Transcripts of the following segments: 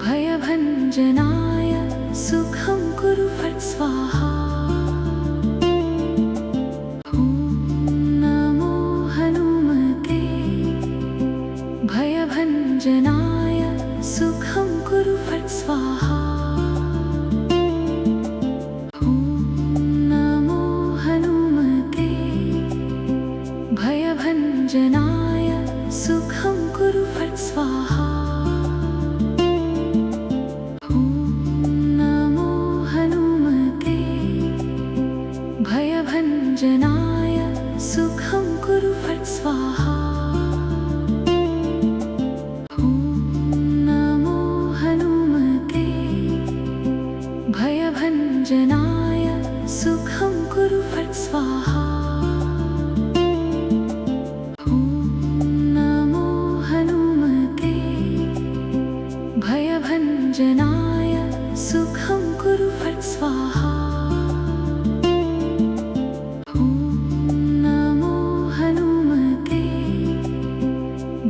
भयभञ्जनाय सुखं कुरु फट् स्वाहा। ॐ नमो हनुमते भयभञ्जनाय सुखं कुरु फट् स्वाहा। ॐ नमो हनुमते भयभञ्जनाय सुखं कुरु फट् स्वाहा। भयभञ्जनाय सुखं कुरु फट् स्वाहा। ॐ नमो हनुमते भयभञ्जनाय सुखं कुरु फट् स्वाहा। ॐ नमो हनुमते भयभञ्जनाय सुखं कुरु फट् स्वाहा।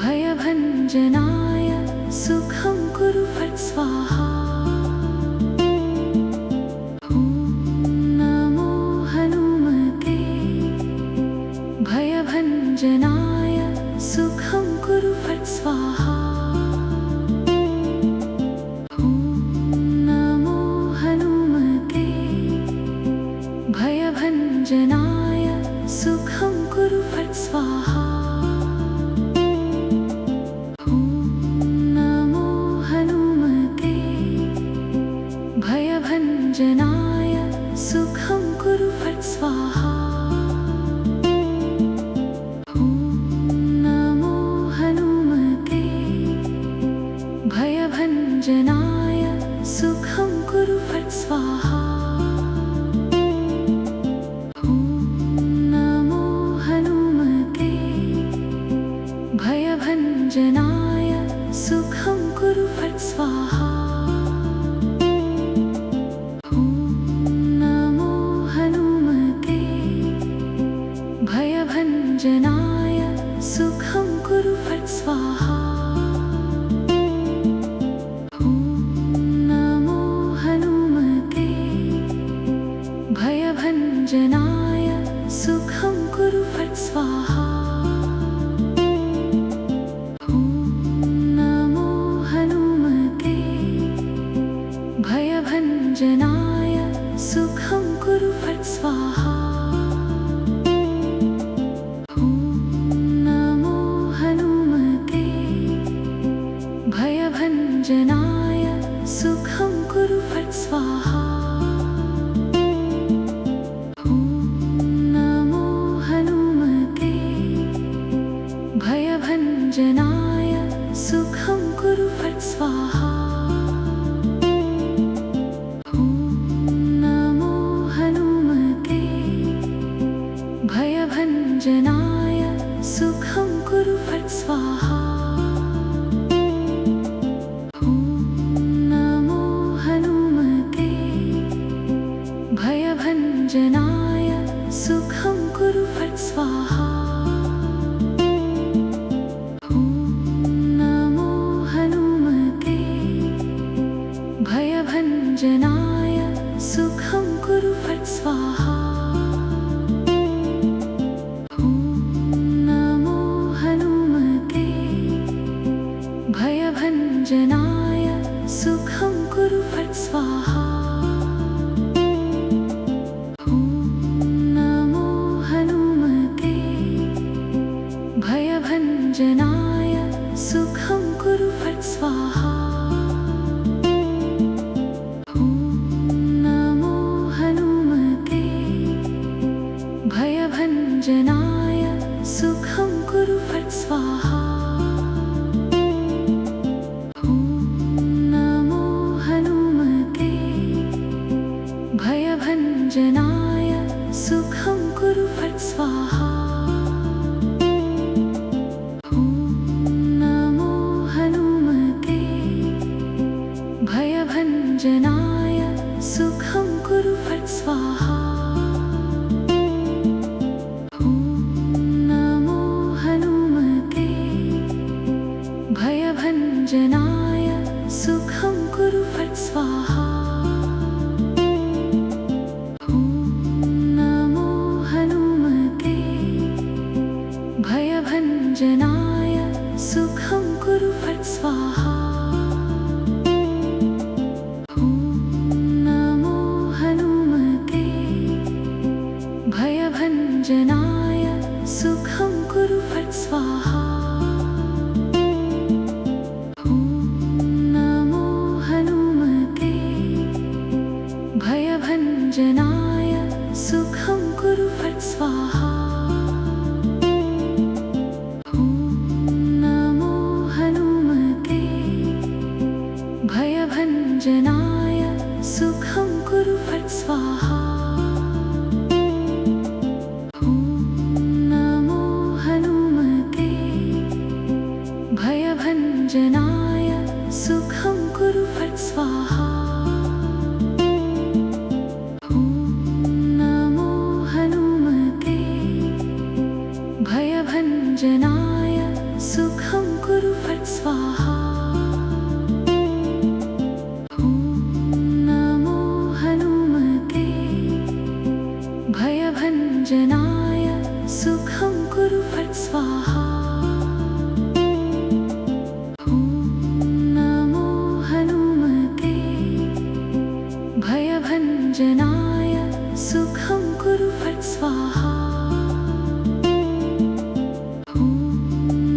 भयभञ्जनाय सुखं कुरु फट् स्वाहा। ॐ नमो हनुमते भयभञ्जनाय सुखं कुरु फट् स्वाहा। ॐ नमो हनुमते भयभञ्जनाय सुखं कुरु फट् स्वाहा। भयभञ्जनाय सुखं कुरु फट् स्वाहा। ॐ नमो हनुमते भयभञ्जनाय सुखं कुरु फट् स्वाहा। ॐ नमो हनुमते भयभञ्जनाय सुखं कुरु फट् स्वाहा। भयभञ्जनाय सुखं कुरु फट् स्वाहा। ॐ नमो हनुमते भयभञ्जनाय सुखं कुरु फट् स्वाहा। ॐ नमो हनुमते भयभञ्जनाय सुखं कुरु फट् स्वाहा। भयभञ्जनाय सुखं कुरु फट् स्वाहा। ॐ नमो हनुमते भयभञ्जनाय सुखं कुरु फट् स्वाहा। ॐ नमो हनुमते भयभञ्जनाय सुखं कुरु फट् स्वाहा। भयभञ्जनाय सुखं कुरु फट् स्वाहा। ॐ नमो हनुमते भयभञ्जनाय सुखं कुरु फट् स्वाहा। ॐ नमो हनुमते भयभञ्जनाय सुखं कुरु फट् स्वाहा। भयभञ्जनाय सुखं कुरु फट् स्वाहा। ॐ नमो हनुमते भयभञ्जनाय सुखं कुरु फट् स्वाहा। ॐ नमो हनुमते भयभञ्जनाय भयभञ्जनाय सुखं कुरु फट् स्वाहा। ॐ नमो हनुमते भयभञ्जनाय सुखं कुरु फट् स्वाहा। ॐ नमो हनुमते भयभञ्जनाय सुखं कुरु फट् स्वाहा। ॐ नमो हनुमते भयभञ्जनाय सुखं कुरु फट् स्वाहा। ॐ नमो हनुमते भयभञ्जनाय सुखं कुरु फट् स्वाहा। ॐ नमो हनुमते भयभञ्जनाय सुखं कुरु फट् स्वाहा। ॐ नमो हनुमते भयभञ्जनाय सुखं कुरु फट् स्वाहा। ॐ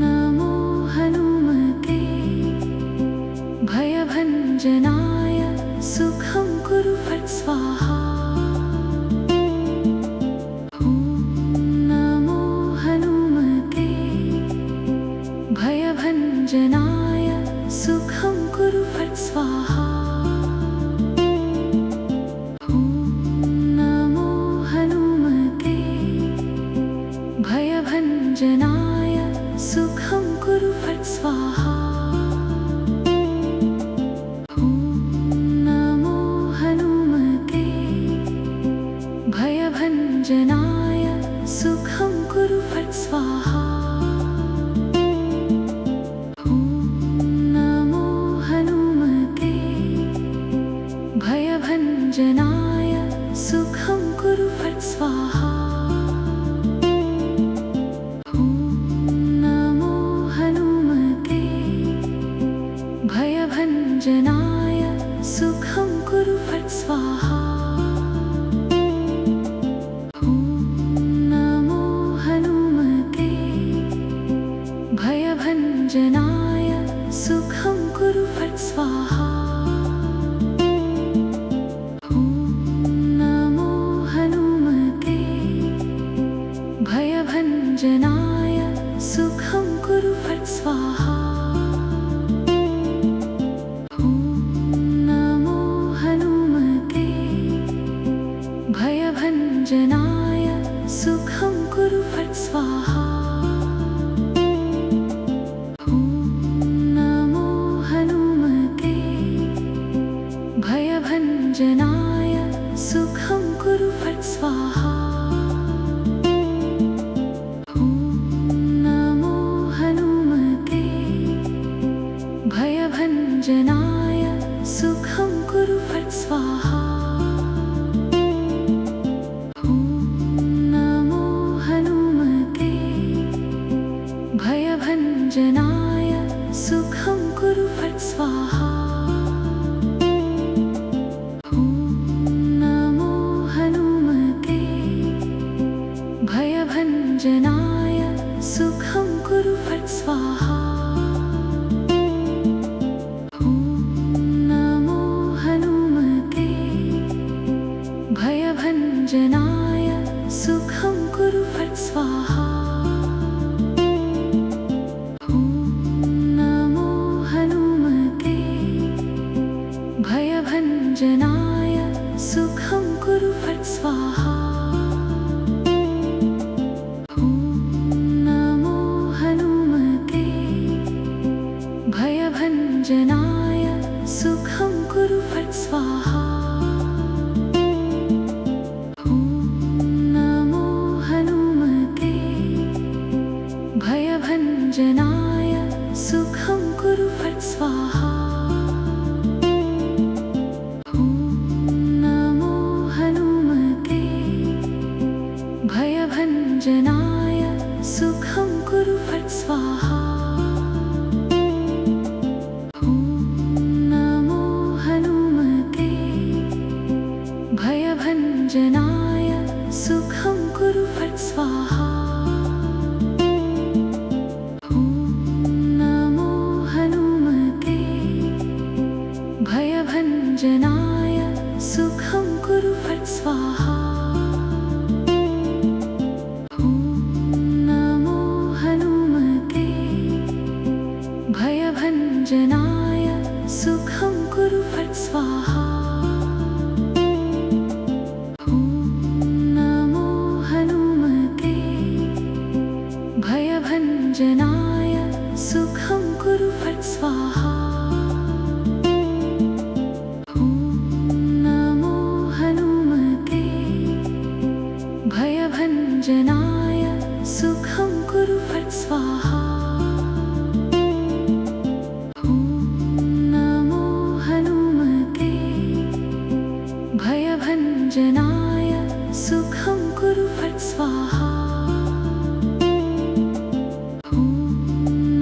नमो हनुमते भयभञ्जनाय सुखं कुरु फट् स्वाहा। ॐ नमो हनुमते भयभञ्जनाय सुखं कुरु फट् स्वाहा। ॐ नमो हनुमते भयभञ्जनाय सुखं कुरु फट् स्वाहा। ॐ नमो हनुमते भयभञ्जनाय सुखं कुरु फट् स्वाहा। ॐ नमो हनुमते भयभञ्जनाय सुखं कुरु फट् स्वाहा। ॐ नमो हनुमते भयभञ्जनाय सुखं कुरु फट् स्वाहा। ॐ नमो हनुमते भयभञ्जनाय सुखं कुरु फट् स्वाहा। ॐ नमो हनुमते भयभञ्जनाय सुखं कुरु फट् स्वाहा। ॐ नमो हनुमते भयभञ्जनाय सुखं कुरु फट् स्वाहा। ॐ नमो हनुमते भयभञ्जनाय सुखं कुरु फट् स्वाहा। ॐ नमो हनुमते भयभञ्जनाय सुखं कुरु फट् स्वाहा। ॐ नमो हनुमते भयभञ्जनाय सुखं कुरु फट् स्वाहा। ॐ नमो हनुमते भयभञ्जनाय सुखं कुरु फट् स्वाहा। ॐ नमो हनुमते भयभञ्जनाय सुखं कुरु फट् स्वाहा। ॐ नमो हनुमते भयभञ्जनाय सुखं कुरु फट् स्वाहा। ॐ नमो हनुमते भयभञ्जनाय सुखं कुरु फट् स्वाहा। ॐ नमो हनुमते भयभञ्जनाय सुखं कुरु फट् स्वाहा। ॐ नमो हनुमते भयभञ्जनाय सुखं कुरु फट् स्वाहा। ॐ नमो हनुमते भयभञ्जनाय सुखं कुरु फट् स्वाहा। भयभञ्जनाय सुखं कुरु फट् स्वाहा। ॐ नमो हनुमते भयभञ्जनाय सुखं कुरु फट् स्वाहा। ॐ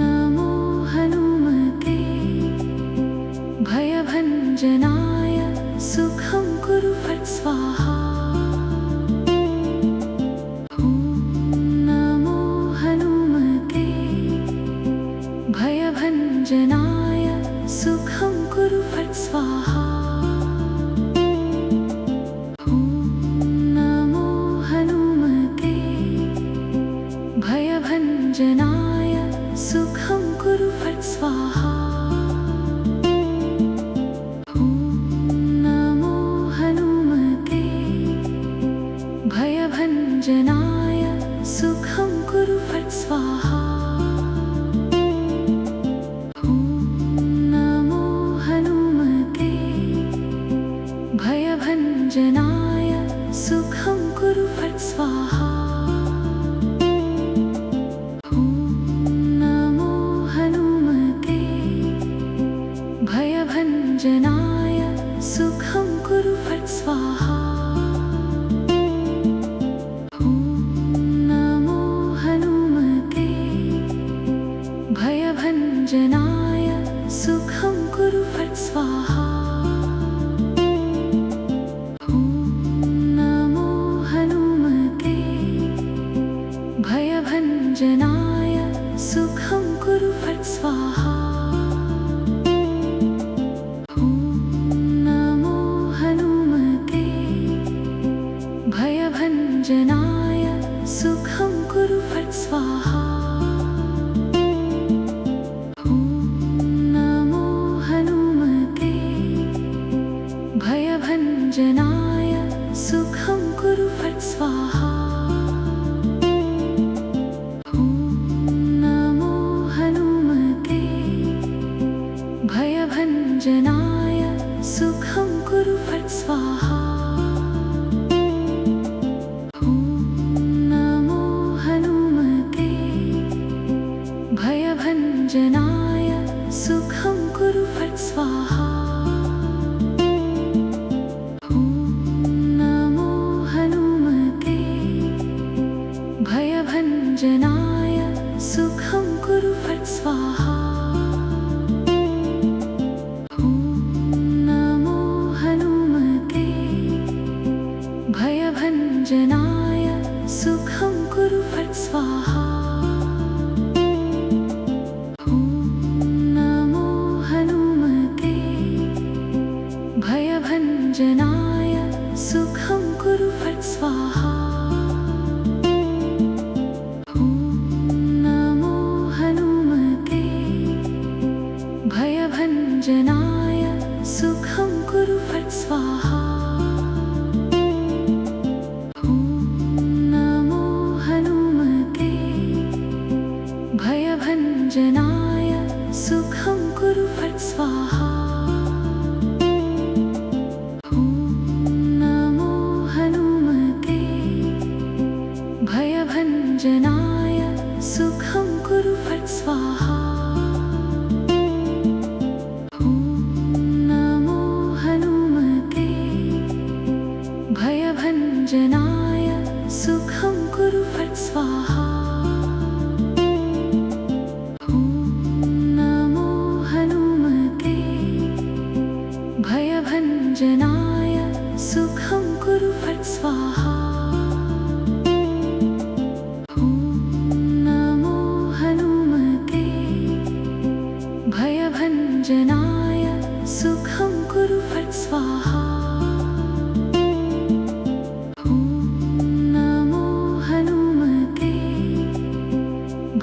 नमो हनुमते भयभञ्जनाय सुखं कुरु फट् स्वाहा। ॐ नमो हनुमते भयभञ्जनाय सुखं कुरु फट् स्वाहा। ॐ नमो हनुमते भयभञ्जनाय सुखं कुरु फट् स्वाहा। ॐ नमो हनुमते भयभञ्जनाय सुखं कुरु फट् स्वाहा। ॐ नमो हनुमते भयभञ्जनाय सुखं कुरु फट् स्वाहा। ॐ नमो हनुमते भयभञ्जनाय सुखं कुरु फट् स्वाहा। ॐ नमो हनुमते भयभञ्जनाय सुखं कुरु फट् स्वाहा। ॐ नमो हनुमते भयभञ्जनाय सुखं कुरु फट् स्वाहा। ॐ नमो हनुमते भयभञ्जनाय सुखं कुरु फट् स्वाहा। ॐ नमो हनुमते भयभञ्जनाय सुखं कुरु फट् स्वाहा। ॐ नमो हनुमते भयभञ्जनाय सुखं कुरु फट् स्वाहा। ॐ नमो हनुमते भयभञ्जनाय सुखं कुरु फट् स्वाहा। ॐ नमो हनुमते भयभञ्जनाय सुखं कुरु फट् स्वाहा। ॐ नमो हनुमते भयभञ्जनाय सुखं कुरु फट् स्वाहा। ॐ नमो हनुमते भयभञ्जनाय सुखं कुरु फट् स्वाहा। ॐ नमो हनुमते भयभञ्जनाय सुखं कुरु फट् स्वाहा। ॐ नमो हनुमते भयभञ्जनाय सुखं कुरु फट् स्वाहा। ॐ नमो हनुमते भयभञ्जनाय सुखं कुरु फट् स्वाहा। ॐ नमो हनुमते भयभञ्जनाय सुखं कुरु फट् स्वाहा। ॐ नमो हनुमते भयभञ्जनाय सुखं कुरु फट् स्वाहा। ॐ नमो हनुमते भयभञ्जनाय सुखं कुरु फट् स्वाहा। ॐ नमो हनुमते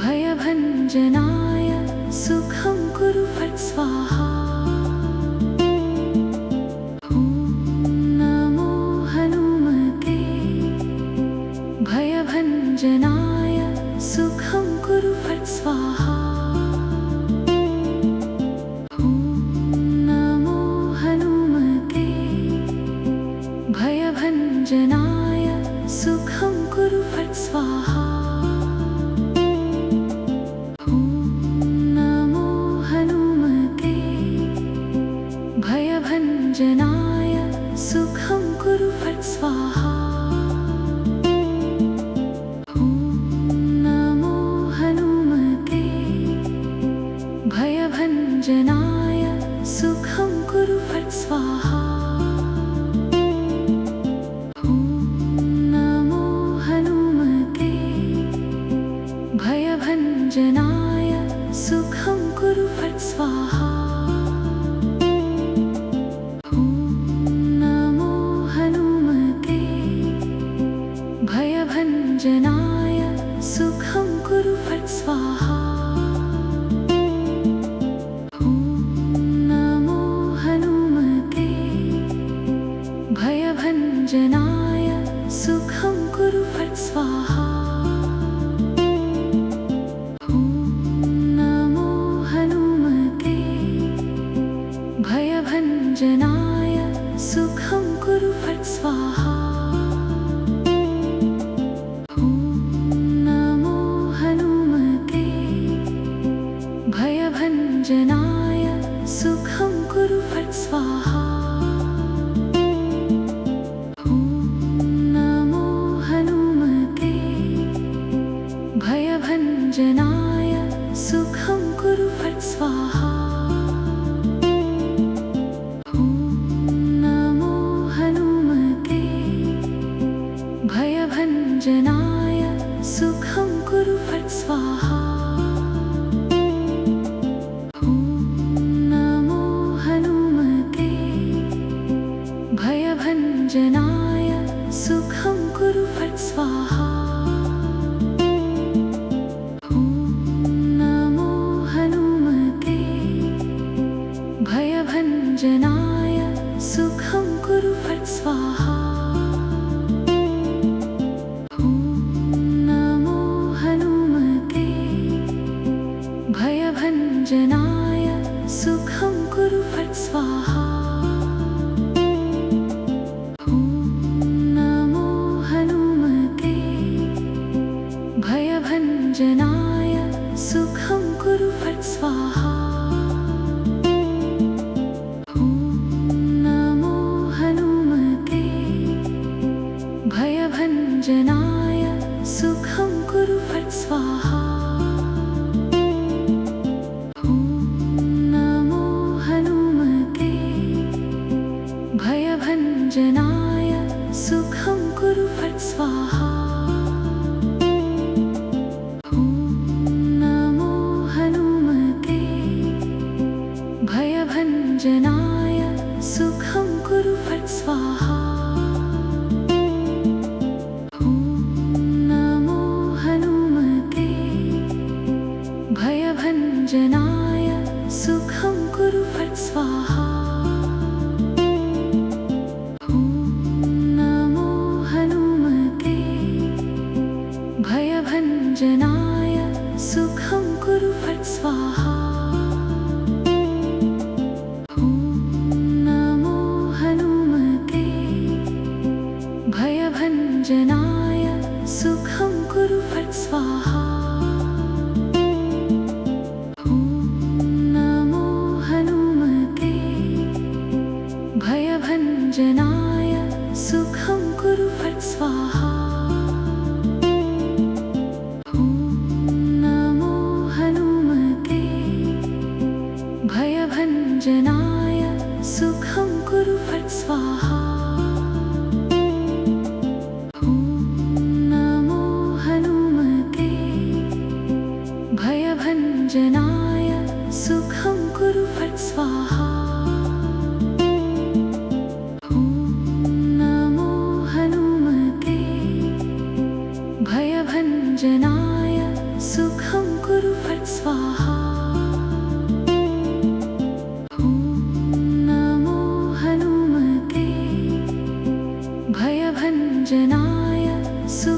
भयभञ्जनाय सुखं कुरु फट् स्वाहा। ॐ नमो हनुमते भयभञ्जनाय सुखं कुरु फट् स्वाहा। ॐ नमो हनुमते भयभञ्जनाय सुखं कुरु फट् स्वाहा। ॐ नमो हनुमते भयभञ्जनाय सुखं कुरु फट् स्वाहा। ॐ नमो हनुमते भयभञ्जनाय सुखं कुरु फट् स्वाहा। ॐ नमो हनुमते भयभञ्जनाय सुखं कुरु फट् स्वाहा। ॐ नमो हनुमते भयभञ्जनाय सुखं कुरु फट् स्वाहा। ॐ नमो हनुमते भयभञ्जनाय सुखं कुरु फट् स्वाहा। ॐ नमो हनुमते भयभञ्जनाय सुखं कुरु फट् स्वाहा। ॐ नमो हनुमते भयभञ्जनाय सुखं कुरु फट् स्वाहा। ॐ नमो हनुमते भयभञ्जनाय सुखं कुरु फट् स्वाहा। ॐ नमो हनुमते भयभञ्जनाय सुखं कुरु फट् स्वाहा। ॐ नमो हनुमते भयभञ्जनाय सुखं कुरु फट् स्वाहा। ॐ नमो हनुमते भयभञ्जनाय सुखं कुरु फट् स्वाहा। ॐ नमो हनुमते भयभञ्जनाय सुखं कुरु फट् स्वाहा। ॐ नमो हनुमते भयभञ्जनाय सुखं कुरु फट् स्वाहा। ॐ नमो हनुमते भयभञ्जनाय सुखं कुरु फट् स्वाहा। ॐ नमो हनुमते भयभञ्जनाय सुखं कुरु फट् स्वाहा। ॐ नमो हनुमते भयभञ्जनाय सुखं कुरु फट् स्वाहा। ॐ नमो हनुमते भयभञ्जनाय सुखं कुरु फट् स्वाहा। ॐ नमो हनुमते भयभञ्जनाय सुखं कुरु फट् स्वाहा। ॐ नमो हनुमते भयभञ्जनाय सुखं कुरु फट् स्वाहा। ॐ नमो हनुमते भयभञ्जनाय सुखं कुरु फट् स्वाहा। ॐ नमो हनुमते भयभञ्जनाय सुखं कुरु फट् स्वाहा। ॐ नमो हनुमते भयभञ्जनाय सुखं कुरु फट् स्वाहा। ॐ नमो हनुमते भयभञ्जनाय सुखं कुरु फट् स्वाहा। ॐ नमो हनुमते भयभञ्जनाय सुखं